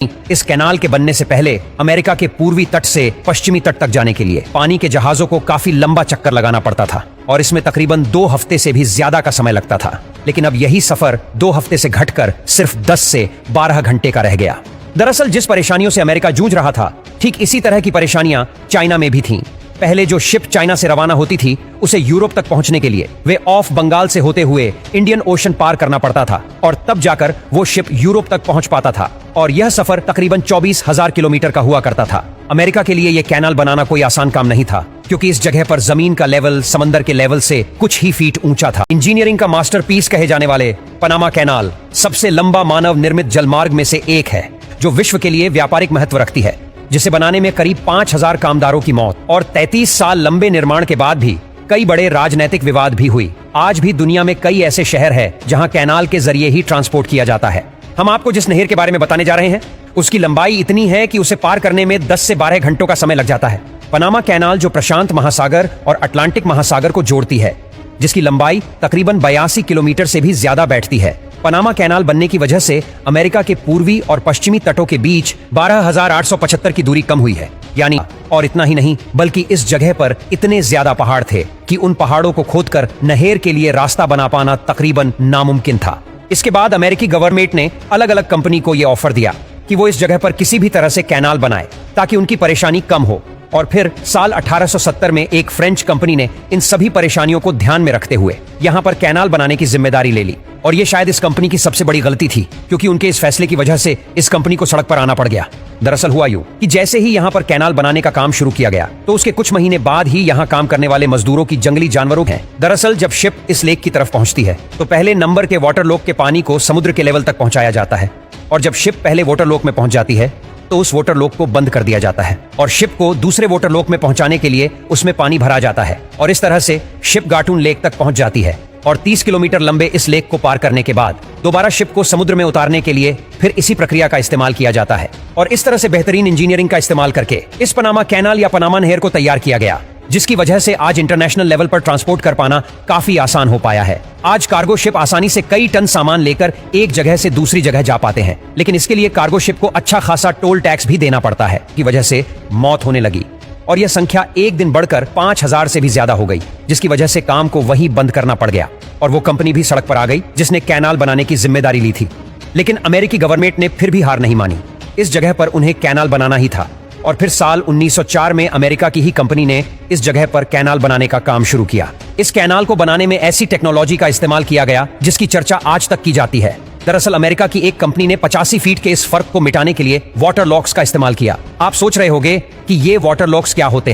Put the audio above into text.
इस कैनाल के बनने से पहले अमेरिका के पूर्वी तट से पश्चिमी तट तक जाने के लिए पानी के जहाजों को काफी लंबा चक्कर लगाना पड़ता था और इसमें तकरीबन 2 हफ्ते से भी ज्यादा का समय लगता था। लेकिन अब यही सफर 2 हफ्ते से घटकर सिर्फ 10 से 12 घंटे का रह गया। दरअसल जिस परेशानियों से अमेरिका जूझ रहा था, ठीक इसी तरह की परेशानियां चाइना में भी थीं। पहले जो शिप चाइना से रवाना होती थी, उसे यूरोप तक पहुंचने के लिए वे ऑफ बंगाल से होते हुए इंडियन ओशन पार करना पड़ता था और तब जाकर वो शिप यूरोप तक पहुंच पाता था। और यह सफर तकरीबन 24,000 किलोमीटर का हुआ करता था। अमेरिका के लिए यह कैनाल बनाना कोई आसान काम नहीं था, क्योंकि इस जगह पर जमीन का लेवल समंदर के लेवल से कुछ ही फीट ऊंचा था। इंजीनियरिंग का मास्टरपीस कहे जाने वाले पनामा कैनाल सबसे लंबा मानव निर्मित जलमार्ग में से एक है, जो विश्व के लिए व्यापारिक महत्व रखती है, जिसे बनाने में करीब 5,000 कामदारों की मौत और 33 साल लंबे निर्माण के बाद भी कई बड़े राजनीतिक विवाद भी हुई। आज भी दुनिया में कई ऐसे शहर हैं जहां कैनाल के जरिए ही ट्रांसपोर्ट किया जाता है। हम आपको जिस नहर के बारे में बताने जा रहे हैं, उसकी लंबाई इतनी है कि उसे पार करने में 10 से 12 घंटों का समय लग जाता है। पनामा कैनाल जो प्रशांत महासागर और अटलांटिक महासागर को जोड़ती है, जिसकी लंबाई तकरीबन 82 किलोमीटर से भी ज्यादा बैठती है। पनामा कैनाल बनने की वजह से अमेरिका के पूर्वी और पश्चिमी तटों के बीच 12,875 की दूरी कम हुई है। यानी और इतना ही नहीं, बल्कि इस जगह पर इतने ज्यादा पहाड़ थे कि उन पहाड़ों को खोदकर नहर के लिए रास्ता बना पाना तकरीबन नामुमकिन था। इसके बाद अमेरिकी गवर्नमेंट ने अलग अलग कंपनी को यह ऑफर दिया कि वो इस जगह पर किसी भी तरह से कैनाल बनाए ताकि उनकी परेशानी कम हो। और फिर साल 1870 में एक फ्रेंच कंपनी ने इन सभी परेशानियों को ध्यान में रखते हुए यहाँ पर कैनाल बनाने की जिम्मेदारी ले ली। और ये शायद इस कंपनी की सबसे बड़ी गलती थी, क्योंकि उनके इस फैसले की वजह से इस कंपनी को सड़क पर आना पड़ गया। दरअसल हुआ यूं कि जैसे ही यहाँ पर कैनाल बनाने का काम शुरू किया गया, तो उसके कुछ महीने बाद ही यहाँ काम करने वाले मजदूरों की जंगली जानवरों हैं। दरअसल जब शिप इस लेक की तरफ पहुंचती है, तो पहले नंबर के वाटरलॉक के पानी को समुद्र के लेवल तक पहुंचाया जाता है, और जब शिप पहले वाटरलॉक में पहुंच जाती है, तो उस वाटरलॉक को बंद कर दिया जाता है और शिप को दूसरे वाटरलॉक में पहुंचाने के लिए उसमें पानी भरा जाता है। और इस तरह से शिप गाटून लेक तक पहुंच जाती है। और 30 किलोमीटर लंबे इस लेक को पार करने के बाद दोबारा शिप को समुद्र में उतारने के लिए फिर इसी प्रक्रिया का इस्तेमाल किया जाता है। और इस तरह से बेहतरीन इंजीनियरिंग का इस्तेमाल करके इस पनामा कैनाल या पनामा नहर को तैयार किया गया, जिसकी वजह से आज इंटरनेशनल लेवल पर ट्रांसपोर्ट कर पाना काफी आसान हो पाया है। आज कार्गो शिप आसानी से कई टन सामान लेकर एक जगह से दूसरी जगह जा पाते हैं, लेकिन इसके लिए कार्गो शिप को अच्छा खासा टोल टैक्स भी देना पड़ता है, की वजह से मौत होने लगी और यह संख्या एक दिन बढ़कर 5,000 से भी ज्यादा हो गई, जिसकी वजह से काम को वहीं बंद करना पड़ गया और वो कंपनी भी सड़क पर आ गई जिसने कैनाल बनाने की जिम्मेदारी ली थी। लेकिन अमेरिकी गवर्नमेंट ने फिर भी हार नहीं मानी। इस जगह पर उन्हें कैनाल बनाना ही था और फिर साल 1904 में अमेरिका की ही कंपनी ने इस जगह पर कैनाल बनाने का काम शुरू किया। इस कैनाल को बनाने में ऐसी टेक्नोलॉजी का इस्तेमाल किया गया जिसकी चर्चा आज तक की जाती है। दरअसल अमेरिका की एक कंपनी ने 85 फीट के इस फर्क को मिटाने के लिए वाटर लॉक्स का इस्तेमाल किया। आप सोच रहे होंगे कि ये वाटर लॉक्स क्या होते हैं।